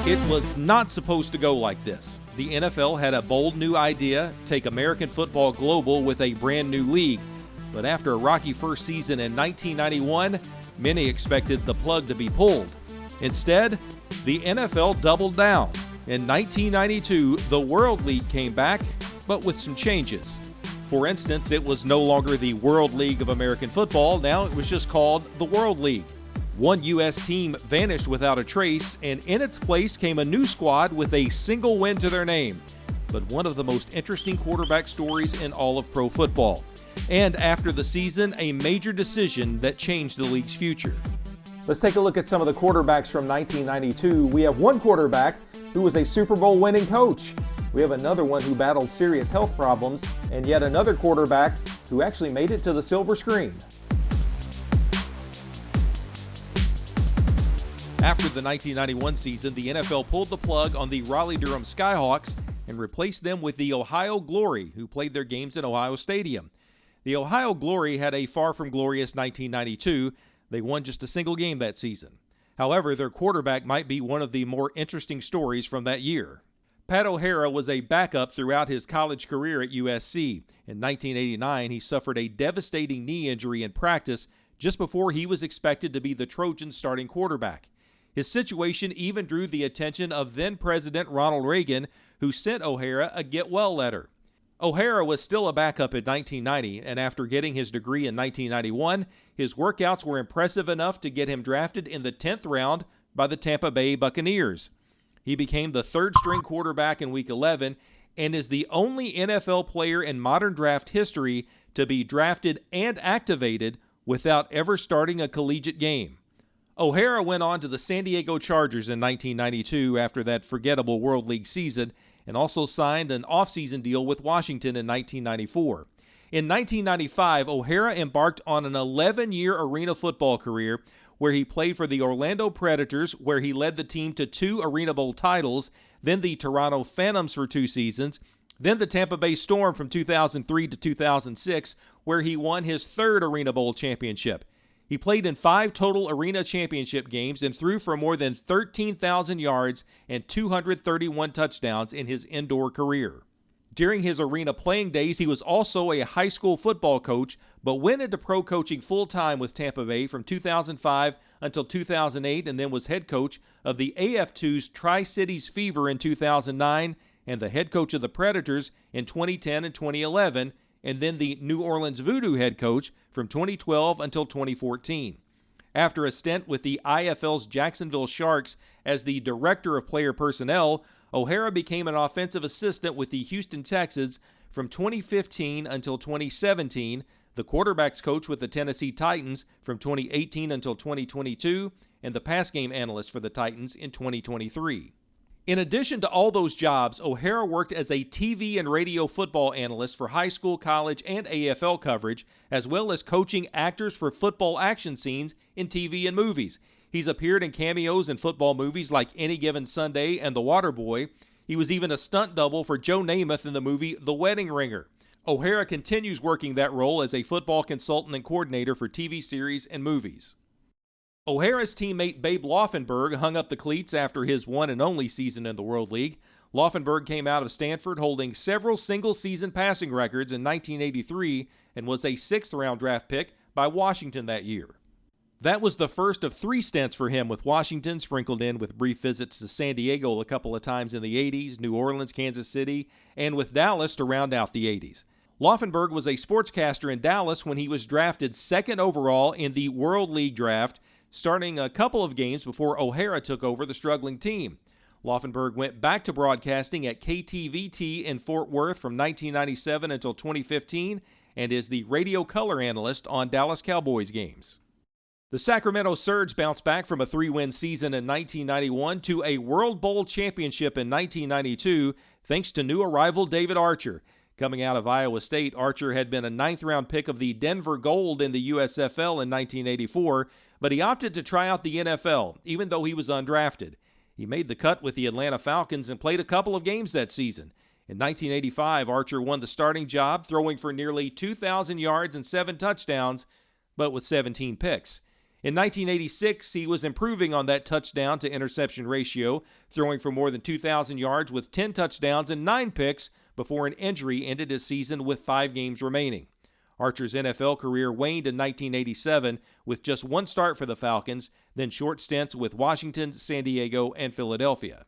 It was not supposed to go like this. The NFL had a bold new idea, take American football global with a brand new league. But after a rocky first season in 1991, many expected the plug to be pulled. Instead, the NFL doubled down. In 1992, the World League came back, but with some changes. For instance, it was no longer the World League of American Football. Now it was just called the World League. One U.S. team vanished without a trace, and in its place came a new squad with a single win to their name. But one of the most interesting quarterback stories in all of pro football. And after the season, a major decision that changed the league's future. Let's take a look at some of the quarterbacks from 1992. We have one quarterback who was a Super Bowl winning coach. We have another one who battled serious health problems, and yet another quarterback who actually made it to the silver screen. After the 1991 season, the NFL pulled the plug on the Raleigh-Durham Skyhawks and replaced them with the Ohio Glory, who played their games in Ohio Stadium. The Ohio Glory had a far from glorious 1992. They won just a single game that season. However, their quarterback might be one of the more interesting stories from that year. Pat O'Hara was a backup throughout his college career at USC. In 1989, he suffered a devastating knee injury in practice just before he was expected to be the Trojans' starting quarterback. His situation even drew the attention of then-President Ronald Reagan, who sent O'Hara a get-well letter. O'Hara was still a backup in 1990, and after getting his degree in 1991, his workouts were impressive enough to get him drafted in the 10th round by the Tampa Bay Buccaneers. He became the third-string quarterback in Week 11 and is the only NFL player in modern draft history to be drafted and activated without ever starting a collegiate game. O'Hara went on to the San Diego Chargers in 1992 after that forgettable World League season, and also signed an offseason deal with Washington in 1994. In 1995, O'Hara embarked on an 11-year arena football career where he played for the Orlando Predators, where he led the team to 2 Arena Bowl titles, then the Toronto Phantoms for 2 seasons, then the Tampa Bay Storm from 2003 to 2006, where he won his 3rd Arena Bowl championship. He played in 5 total arena championship games and threw for more than 13,000 yards and 231 touchdowns in his indoor career. During his arena playing days, he was also a high school football coach, but went into pro coaching full-time with Tampa Bay from 2005 until 2008, and then was head coach of the AF2's Tri-Cities Fever in 2009 and the head coach of the Predators in 2010 and 2011, and then the New Orleans Voodoo head coach from 2012 until 2014. After a stint with the IFL's Jacksonville Sharks as the director of player personnel, O'Hara became an offensive assistant with the Houston Texans from 2015 until 2017, the quarterbacks coach with the Tennessee Titans from 2018 until 2022, and the pass game analyst for the Titans in 2023. In addition to all those jobs, O'Hara worked as a TV and radio football analyst for high school, college, and AFL coverage, as well as coaching actors for football action scenes in TV and movies. He's appeared in cameos in football movies like Any Given Sunday and The Waterboy. He was even a stunt double for Joe Namath in the movie The Wedding Ringer. O'Hara continues working that role as a football consultant and coordinator for TV series and movies. O'Hara's teammate Babe Laufenberg hung up the cleats after his one and only season in the World League. Laufenberg came out of Stanford holding several single-season passing records in 1983 and was a 6th-round draft pick by Washington that year. That was the first of 3 stints for him with Washington, sprinkled in with brief visits to San Diego a couple of times in the 80s, New Orleans, Kansas City, and with Dallas to round out the 80s. Laufenberg was a sportscaster in Dallas when he was drafted 2nd overall in the World League draft, starting a couple of games before O'Hara took over the struggling team. Laufenberg went back to broadcasting at KTVT in Fort Worth from 1997 until 2015 and is the radio color analyst on Dallas Cowboys games. The Sacramento Surge bounced back from a 3-win season in 1991 to a World Bowl championship in 1992 thanks to new arrival David Archer. Coming out of Iowa State, Archer had been a 9th-round pick of the Denver Gold in the USFL in 1984, but he opted to try out the NFL, even though he was undrafted. He made the cut with the Atlanta Falcons and played a couple of games that season. In 1985, Archer won the starting job, throwing for nearly 2,000 yards and 7 touchdowns, but with 17 picks. In 1986, he was improving on that touchdown to interception ratio, throwing for more than 2,000 yards with 10 touchdowns and 9 picks before an injury ended his season with 5 games remaining. Archer's NFL career waned in 1987 with just one start for the Falcons, then short stints with Washington, San Diego, and Philadelphia.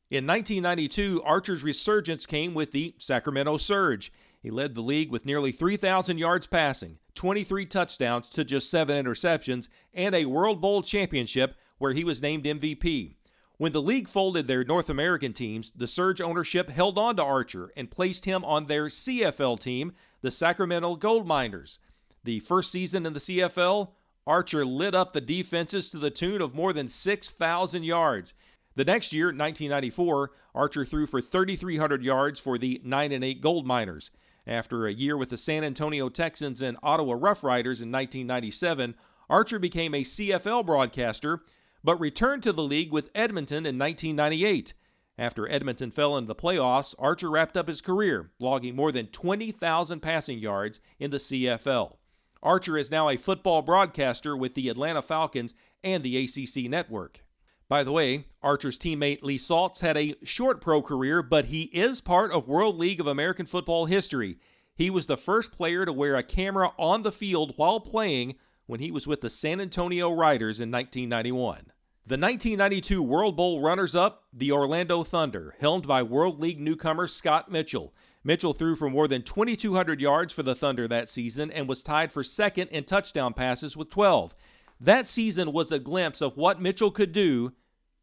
In 1992, Archer's resurgence came with the Sacramento Surge. He led the league with nearly 3,000 yards passing, 23 touchdowns to just 7 interceptions, and a World Bowl championship where he was named MVP. When the league folded their North American teams, the Surge ownership held on to Archer and placed him on their CFL team, the Sacramento Gold Miners. The first season in the CFL, Archer lit up the defenses to the tune of more than 6,000 yards. The next year, 1994, Archer threw for 3,300 yards for the 9-8 Gold Miners. After a year with the San Antonio Texans and Ottawa Rough Riders in 1997, Archer became a CFL broadcaster, but returned to the league with Edmonton in 1998. After Edmonton fell into the playoffs, Archer wrapped up his career, logging more than 20,000 passing yards in the CFL. Archer is now a football broadcaster with the Atlanta Falcons and the ACC network. By the way, Archer's teammate Lee Saltz had a short pro career, but he is part of World League of American Football history. He was the first player to wear a camera on the field while playing when he was with the San Antonio Riders in 1991. The 1992 World Bowl runners-up, the Orlando Thunder, helmed by World League newcomer Scott Mitchell. Mitchell threw for more than 2,200 yards for the Thunder that season and was tied for second in touchdown passes with 12. That season was a glimpse of what Mitchell could do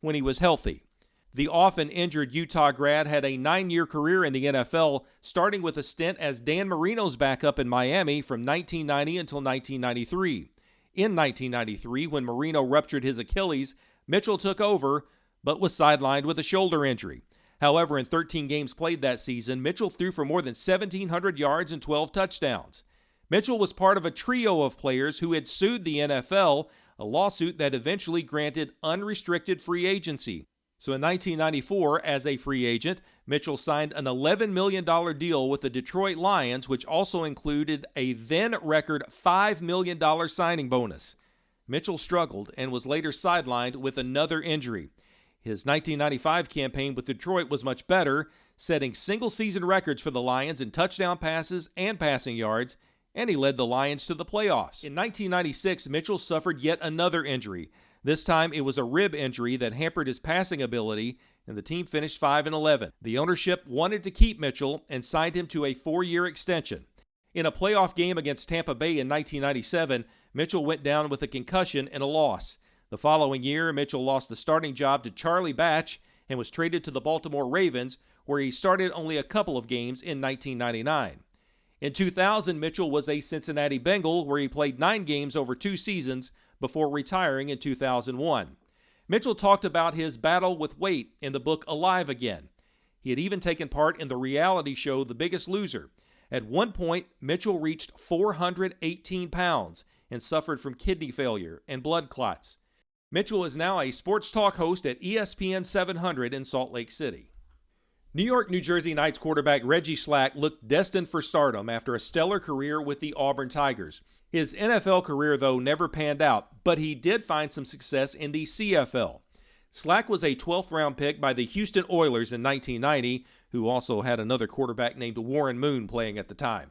when he was healthy. The often injured Utah grad had a 9-year career in the NFL, starting with a stint as Dan Marino's backup in Miami from 1990 until 1993. In 1993, when Marino ruptured his Achilles, Mitchell took over, but was sidelined with a shoulder injury. However, in 13 games played that season, Mitchell threw for more than 1,700 yards and 12 touchdowns. Mitchell was part of a trio of players who had sued the NFL, a lawsuit that eventually granted unrestricted free agency. So in 1994, as a free agent, Mitchell signed an $11 million deal with the Detroit Lions, which also included a then-record $5 million signing bonus. Mitchell struggled and was later sidelined with another injury. His 1995 campaign with Detroit was much better, setting single-season records for the Lions in touchdown passes and passing yards, and he led the Lions to the playoffs. In 1996, Mitchell suffered yet another injury. This time, it was a rib injury that hampered his passing ability, and the team finished 5-11. The ownership wanted to keep Mitchell and signed him to a 4-year extension. In a playoff game against Tampa Bay in 1997, Mitchell went down with a concussion and a loss. The following year, Mitchell lost the starting job to Charlie Batch and was traded to the Baltimore Ravens, where he started only a couple of games in 1999. In 2000, Mitchell was a Cincinnati Bengal, where he played 9 games over 2 seasons before retiring in 2001. Mitchell talked about his battle with weight in the book Alive Again. He had even taken part in the reality show The Biggest Loser. At one point, Mitchell reached 418 pounds and suffered from kidney failure and blood clots. Mitchell is now a sports talk host at ESPN 700 in Salt Lake City. New York, New Jersey Knights quarterback Reggie Slack looked destined for stardom after a stellar career with the Auburn Tigers. His NFL career, though, never panned out, but he did find some success in the CFL. Slack was a 12th-round pick by the Houston Oilers in 1990, who also had another quarterback named Warren Moon playing at the time.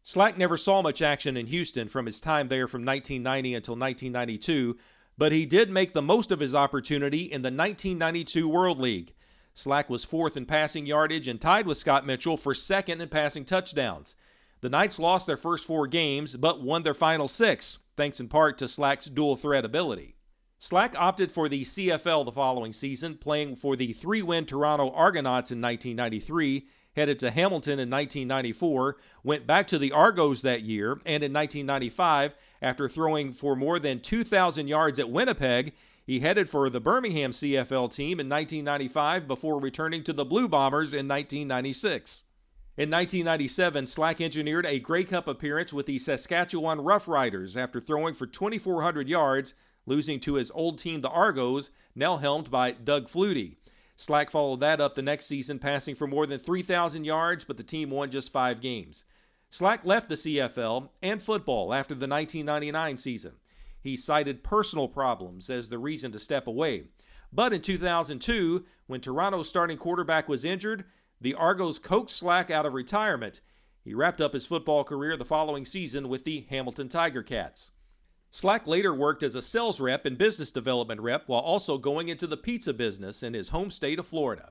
Slack never saw much action in Houston from his time there from 1990 until 1992, but he did make the most of his opportunity in the 1992 World League. Slack was 4th in passing yardage and tied with Scott Mitchell for 2nd in passing touchdowns. The Knights lost their first 4 games, but won their final 6, thanks in part to Slack's dual-threat ability. Slack opted for the CFL the following season, playing for the 3-win Toronto Argonauts in 1993, headed to Hamilton in 1994, went back to the Argos that year, and in 1995, after throwing for more than 2,000 yards at Winnipeg, he headed for the Birmingham CFL team in 1995 before returning to the Blue Bombers in 1996. In 1997, Slack engineered a Grey Cup appearance with the Saskatchewan Rough Riders after throwing for 2,400 yards, losing to his old team, the Argos, now helmed by Doug Flutie. Slack followed that up the next season, passing for more than 3,000 yards, but the team won just 5 games. Slack left the CFL and football after the 1999 season. he cited personal problems as the reason to step away. But in 2002, when Toronto's starting quarterback was injured, the Argos coaxed Slack out of retirement. He wrapped up his football career the following season with the Hamilton Tiger Cats. Slack later worked as a sales rep and business development rep while also going into the pizza business in his home state of Florida.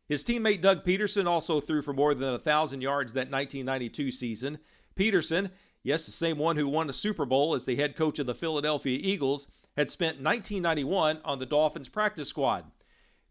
His teammate Doug Peterson also threw for more than 1,000 yards that 1992 season. Peterson, yes, the same one who won the Super Bowl as the head coach of the Philadelphia Eagles, had spent 1991 on the Dolphins practice squad.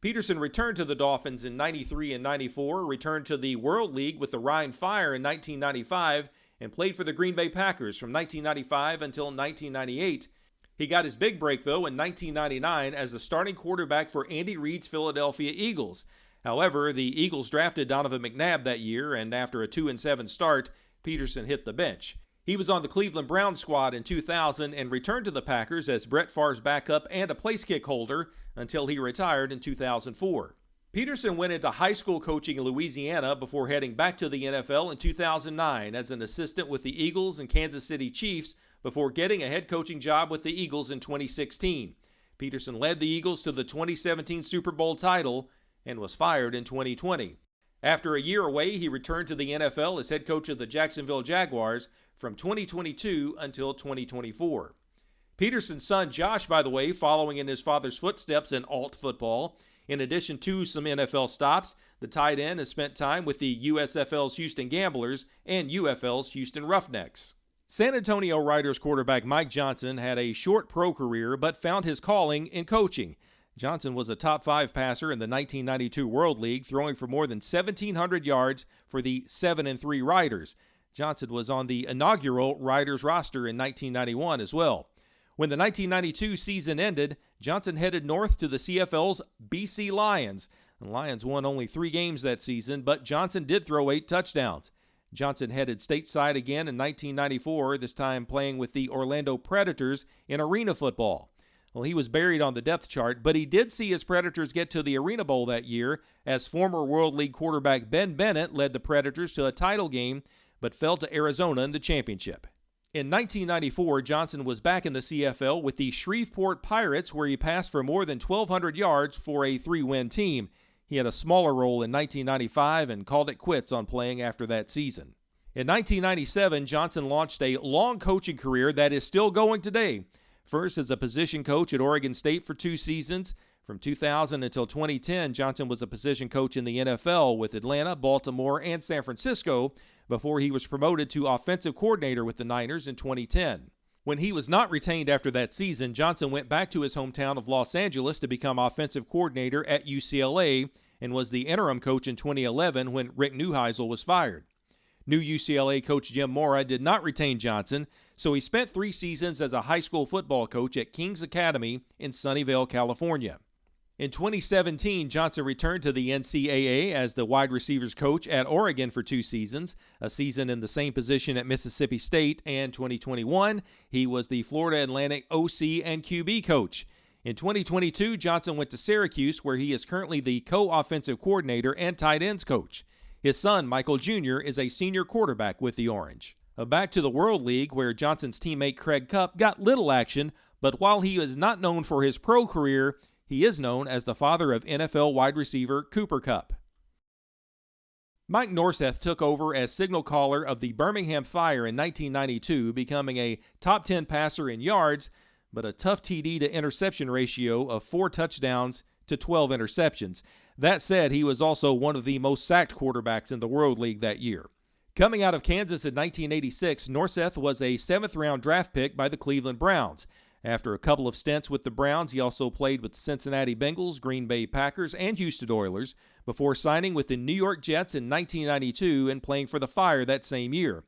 Peterson returned to the Dolphins in 93 and 94, returned to the World League with the Rhine Fire in 1995, and played for the Green Bay Packers from 1995 until 1998. He got his big break, though, in 1999 as the starting quarterback for Andy Reid's Philadelphia Eagles. However, the Eagles drafted Donovan McNabb that year, and after a 2-7 start, Peterson hit the bench. He was on the Cleveland Browns squad in 2000 and returned to the Packers as Brett Favre's backup and a place kick holder until he retired in 2004. Peterson went into high school coaching in Louisiana before heading back to the NFL in 2009 as an assistant with the Eagles and Kansas City Chiefs before getting a head coaching job with the Eagles in 2016. Peterson led the Eagles to the 2017 Super Bowl title and was fired in 2020. After a year away, he returned to the NFL as head coach of the Jacksonville Jaguars from 2022 until 2024. Peterson's son Josh, by the way, following in his father's footsteps in alt football. In addition to some NFL stops, the tight end has spent time with the USFL's Houston Gamblers and UFL's Houston Roughnecks. San Antonio Riders quarterback Mike Johnson had a short pro career but found his calling in coaching. Johnson was a top 5 passer in the 1992 World League, throwing for more than 1,700 yards for the 7-3 Riders. Johnson was on the inaugural Riders roster in 1991 as well. When the 1992 season ended, Johnson headed north to the CFL's BC Lions. The Lions won only 3 games that season, but Johnson did throw 8 touchdowns. Johnson headed stateside again in 1994, this time playing with the Orlando Predators in arena football. Well, he was buried on the depth chart, but he did see his Predators get to the Arena Bowl that year as former World League quarterback Ben Bennett led the Predators to a title game but fell to Arizona in the championship. In 1994, Johnson was back in the CFL with the Shreveport Pirates, where he passed for more than 1,200 yards for a 3-win team. He had a smaller role in 1995 and called it quits on playing after that season. In 1997, Johnson launched a long coaching career that is still going today. First as a position coach at Oregon State for 2 seasons. From 2000 until 2010, Johnson was a position coach in the NFL with Atlanta, Baltimore, and San Francisco before he was promoted to offensive coordinator with the Niners in 2010. When he was not retained after that season, Johnson went back to his hometown of Los Angeles to become offensive coordinator at UCLA and was the interim coach in 2011 when Rick Neuheisel was fired. New UCLA coach Jim Mora did not retain Johnson, so he spent 3 seasons as a high school football coach at King's Academy in Sunnyvale, California. In 2017, Johnson returned to the NCAA as the wide receivers coach at Oregon for 2 seasons, a season in the same position at Mississippi State, and 2021, he was the Florida Atlantic OC and QB coach. In 2022, Johnson went to Syracuse, where he is currently the co-offensive coordinator and tight ends coach. His son, Michael Jr., is a senior quarterback with the Orange. Back to the World League, where Johnson's teammate Craig Kupp got little action, but while he is not known for his pro career, he is known as the father of NFL wide receiver Cooper Kupp. Mike Norseth took over as signal caller of the Birmingham Fire in 1992, becoming a top 10 passer in yards, but a tough TD to interception ratio of 4 touchdowns to 12 interceptions. That said, he was also one of the most sacked quarterbacks in the World League that year. Coming out of Kansas in 1986, Norseth was a 7th-round draft pick by the Cleveland Browns. After a couple of stints with the Browns, he also played with the Cincinnati Bengals, Green Bay Packers, and Houston Oilers before signing with the New York Jets in 1992 and playing for the Fire that same year.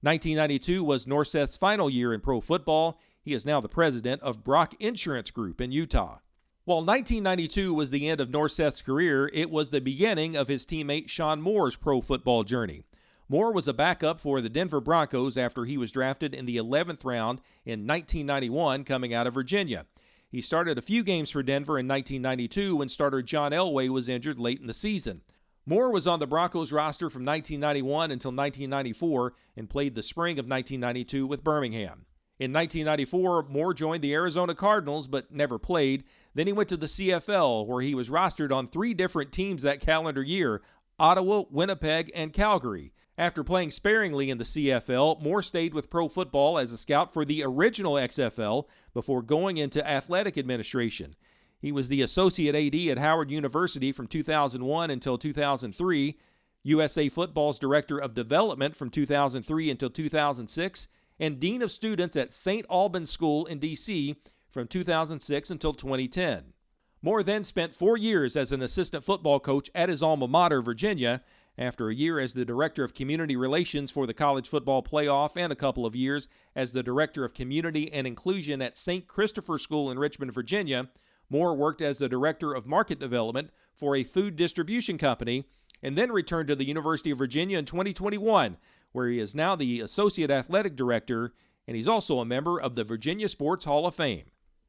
1992 was Norseth's final year in pro football. He is now the president of Brock Insurance Group in Utah. While 1992 was the end of Norseth's career, it was the beginning of his teammate Sean Moore's pro football journey. Moore was a backup for the Denver Broncos after he was drafted in the 11th round in 1991 coming out of Virginia. He started a few games for Denver in 1992 when starter John Elway was injured late in the season. Moore was on the Broncos roster from 1991 until 1994 and played the spring of 1992 with Birmingham. In 1994, Moore joined the Arizona Cardinals but never played. Then he went to the CFL, where he was rostered on 3 different teams that calendar year: Ottawa, Winnipeg, and Calgary. After playing sparingly in the CFL, Moore stayed with pro football as a scout for the original XFL before going into athletic administration. He was the associate AD at Howard University from 2001 until 2003, USA Football's director of development from 2003 until 2006, and dean of students at St. Albans School in D.C. from 2006 until 2010. Moore then spent 4 years as an assistant football coach at his alma mater, Virginia, after a year as the director of community relations for the college football playoff and a couple of years as the director of community and inclusion at St. Christopher School in Richmond, Virginia. Moore worked as the director of market development for a food distribution company and then returned to the University of Virginia in 2021, where he is now the associate athletic director, and he's also a member of the Virginia Sports Hall of Fame.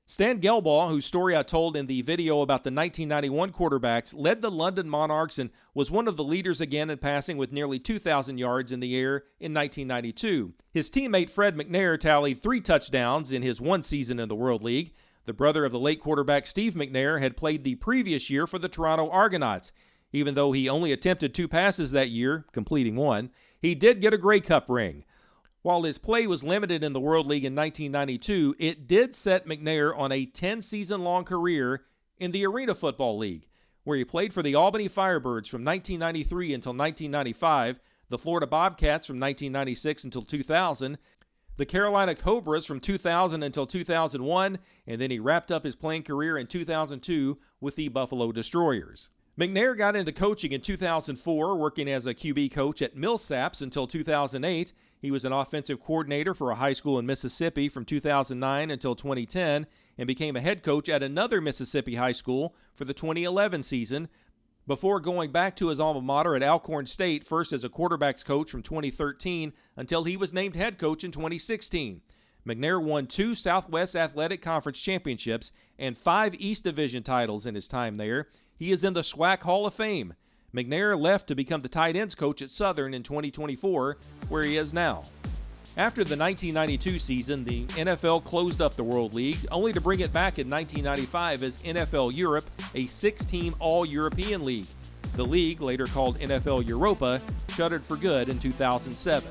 Stan Gelbaugh, whose story I told in the video about the 1991 quarterbacks, led the London Monarchs and was one of the leaders again in passing with nearly 2,000 yards in the air in 1992. His teammate Fred McNair tallied 3 touchdowns in his one season in the World League. The brother of the late quarterback Steve McNair had played the previous year for the Toronto Argonauts. Even though he only attempted 2 passes that year, completing 1, he did get a Grey Cup ring. While his play was limited in the World League in 1992, it did set McNair on a 10-season-long career in the Arena Football League, where he played for the Albany Firebirds from 1993 until 1995, the Florida Bobcats from 1996 until 2000, the Carolina Cobras from 2000 until 2001, and then he wrapped up his playing career in 2002 with the Buffalo Destroyers. McNair got into coaching in 2004, working as a QB coach at Millsaps until 2008. He was an offensive coordinator for a high school in Mississippi from 2009 until 2010 and became a head coach at another Mississippi high school for the 2011 season before going back to his alma mater at Alcorn State, first as a quarterbacks coach from 2013 until he was named head coach in 2016. McNair won 2 Southwest Athletic Conference championships and 5 East Division titles in his time there. He is in the SWAC Hall of Fame. McNair left to become the tight ends coach at Southern in 2024, where he is now. After the 1992 season, the NFL closed up the World League, only to bring it back in 1995 as NFL Europe, a 6-team all-European league. The league, later called NFL Europa, shuttered for good in 2007.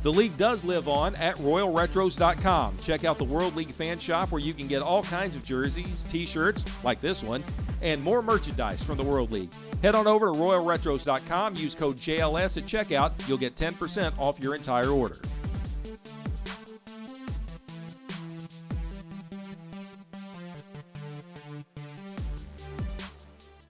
The league does live on at RoyalRetros.com. Check out the World League fan shop where you can get all kinds of jerseys, t-shirts, like this one, and more merchandise from the World League. Head on over to RoyalRetros.com, use code JLS at checkout. You'll get 10% off your entire order.